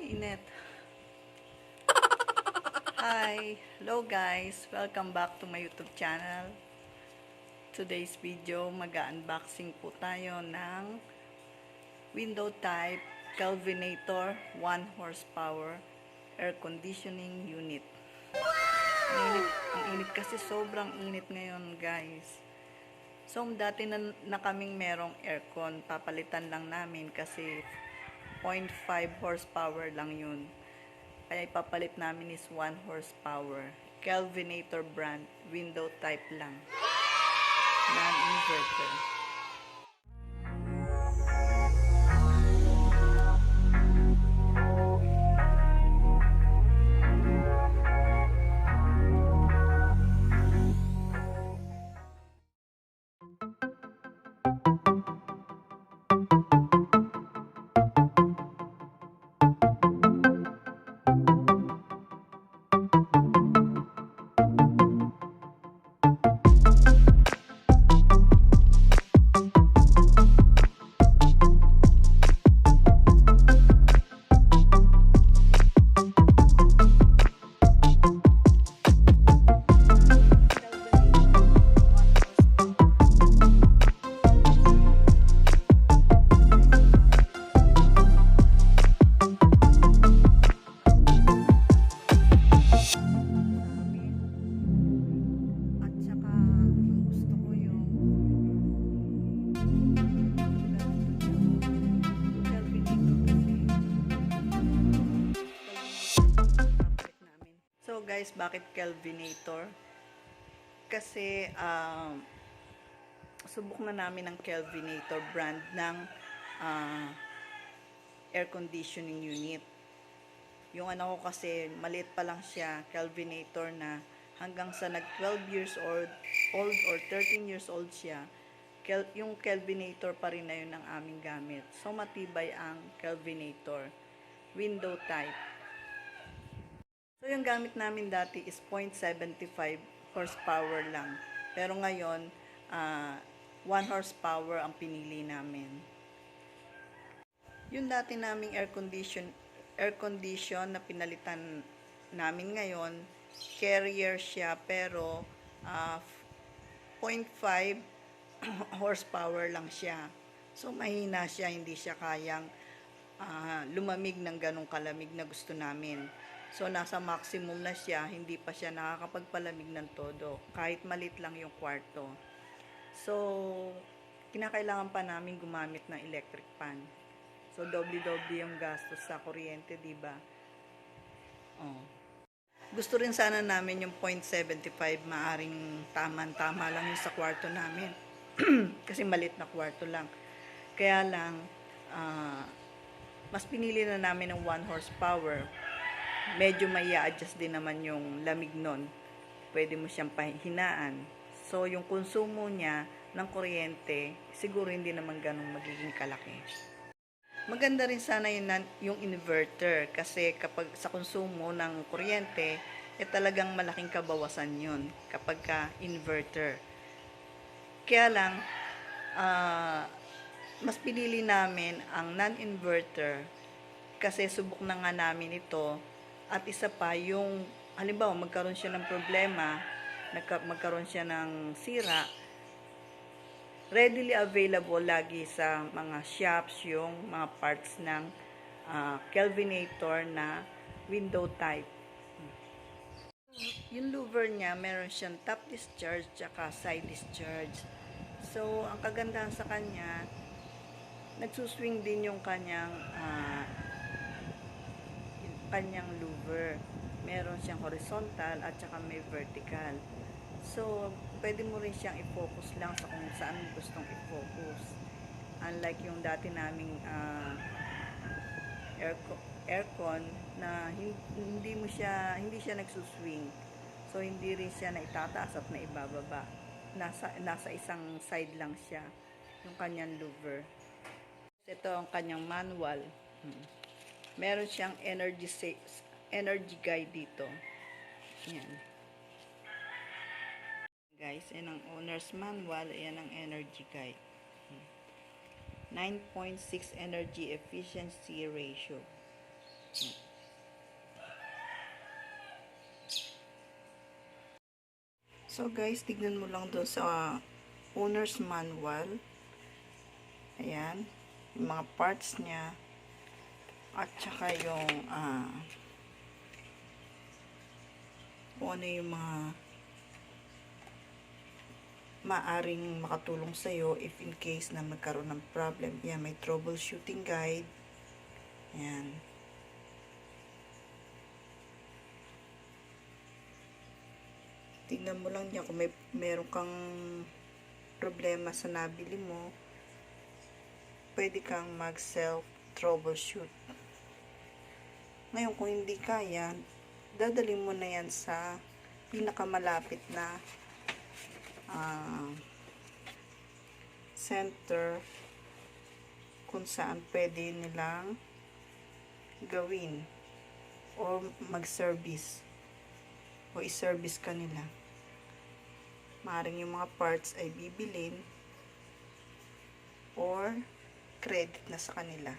init. Hi! Hello guys! Welcome back to my YouTube channel. Today's video, mag-unboxing po tayo ng window type Kelvinator 1 horsepower air conditioning unit. Ang init kasi, sobrang init ngayon guys. So, dati na kaming merong aircon, papalitan lang namin kasi 0.5 horsepower lang yun. Kaya ipapalit namin is 1 horsepower. Kelvinator brand, window type lang. Non-inverter. So guys, bakit Kelvinator? Kasi subok na namin ng Kelvinator brand ng air conditioning unit. Yung ko kasi maliit pa lang siya, Kelvinator, na hanggang sa nag 12 years old or 13 years old siya, yung Kelvinator pa rin na yun ang aming gamit. So matibay ang Kelvinator window type. So, yung gamit namin dati is 0.75 horsepower lang. Pero ngayon, 1 horsepower ang pinili namin. Yung dati naming air condition na pinalitan namin ngayon, carrier siya pero 0.5 horsepower lang siya. So, mahina siya, hindi siya kayang lumamig ng ganong kalamig na gusto namin. So, nasa maximum na siya, hindi pa siya nakakapagpalamig ng todo, kahit malit lang yung kwarto. So, kinakailangan pa namin gumamit ng electric fan. So, doble-doble yung gastos sa kuryente, diba? Oh. Gusto rin sana namin yung 0.75, maaring tama lang yung sa kwarto namin. Kasi malit na kwarto lang. Kaya lang, mas pinili na namin ng 1 horsepower. Medyo may i-adjust din naman yung lamig nun. Pwede mo siyang pahinaan. So, yung konsumo niya ng kuryente, siguro hindi naman ganun magiging kalaki. Maganda rin sana yung inverter kasi kapag sa konsumo ng kuryente, talagang malaking kabawasan yun kapag ka inverter. Kaya lang, mas pinili namin ang non-inverter kasi subok na nga namin ito. At isa pa, yung halimbawa magkaroon siya ng problema, magkaroon siya ng sira, readily available lagi sa mga shops yung mga parts ng Kelvinator na window type. Yung louver niya, meron siyang top discharge tsaka side discharge. So, ang kagandahan sa kanya, nagsuswing din yung kanyang louver. Meron siyang horizontal at saka may vertical. So, pwede mo rin siyang i-focus lang sa kung saan mo gustong i-focus. Unlike yung dati naming aircon na hindi siya nagsuswing. So, hindi rin siya na itataas at na ibababa. Nasa isang side lang siya yung kanyang louver. Ito ang kanyang manual. Meron siyang energy guide dito. Yan. Guys, yan ang owner's manual. Yan ang energy guide. 9.6 energy efficiency ratio. So guys, tignan mo lang doon sa owner's manual. Ayan, yung mga parts niya. At saka yung kung ano yung mga maaring makatulong sa'yo if in case na magkaroon ng problem. Yan, may troubleshooting guide. Yan. Tingnan mo lang niya kung meron kang problema sa nabili mo, pwede kang mag self troubleshoot. Ngayon, kung hindi kaya, dadalhin mo na yan sa pinakamalapit na center kung saan pwede nilang gawin o mag-service o i-service kanila. Maaaring yung mga parts ay bibilin or credit na sa kanila.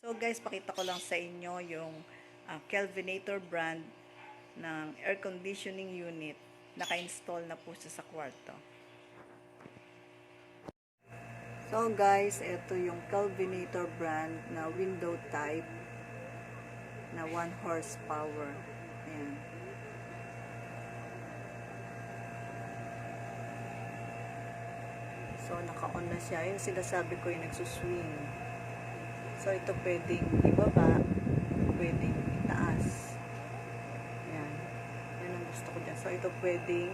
So guys, pakita ko lang sa inyo yung Kelvinator brand ng air conditioning unit. Naka-install na po siya sa kwarto. So guys, ito yung Kelvinator brand na window type na 1 horsepower. Ayan. So naka-on na siya. Yung sinasabi ko yung nagsuswing. So ito pwedeng ibaba, pwedeng itaas. Ayan. Yan ang gusto ko dyan. So ito pwedeng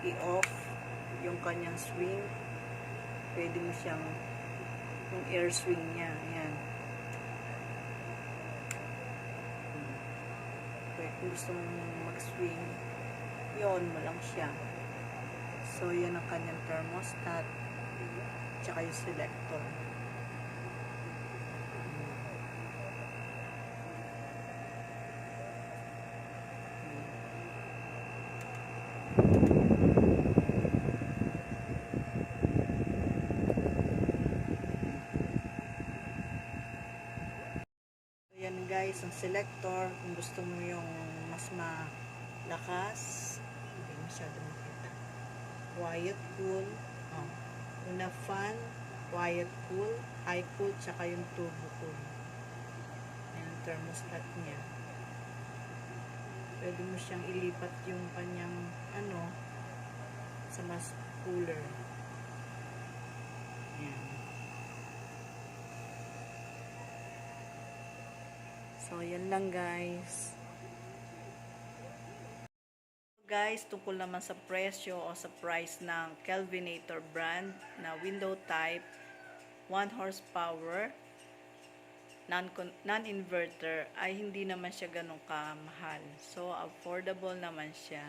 i-off yung kanyang swing. Pwede mo siyang yung air swing niya. Ayan. Pwede kung gusto mong mag-swing, i-on mo lang siya. So yan ang kanyang thermostat tsaka yung selector. Yan guys, ang selector, kung gusto mo yung mas malakas, hindi masyado makita. Quiet, cool. Una fan, quiet, cool, high cool, tsaka yung turbo cool. Yan ang thermostat niya. Pwede mo siyang ilipat yung kanyang sa mas cooler. Yan. So, yan lang guys. Guys, tungkol naman sa presyo o sa price ng Kelvinator brand na window type, 1 horsepower, non-inverter, ay hindi naman siya ganun kamahal. So, affordable naman siya.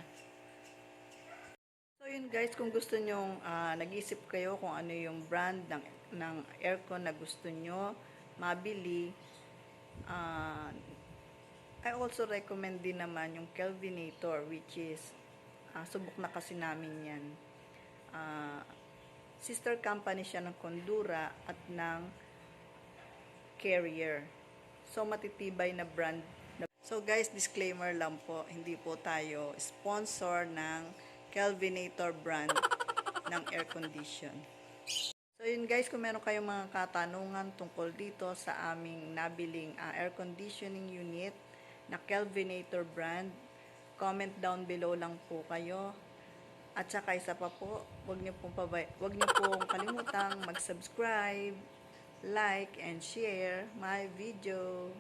So, yun guys, kung gusto nyong nag-isip kayo kung ano yung brand ng aircon na gusto nyo mabili, I also recommend din naman yung Kelvinator, which is subok na kasi namin yan. Sister company siya ng Condura at ng Carrier. So matitibay na brand. So guys, disclaimer lang po, hindi po tayo sponsor ng Kelvinator brand ng air condition. So yun guys, kung meron kayong mga katanungan tungkol dito sa aming nabiling air conditioning unit na Kelvinator brand, comment down below lang po kayo. At saka isa pa po, wag niyo pong kalimutang mag-subscribe, like, and share my video.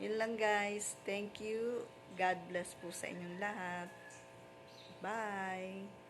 Yun lang guys. Thank you. God bless po sa inyong lahat. Bye!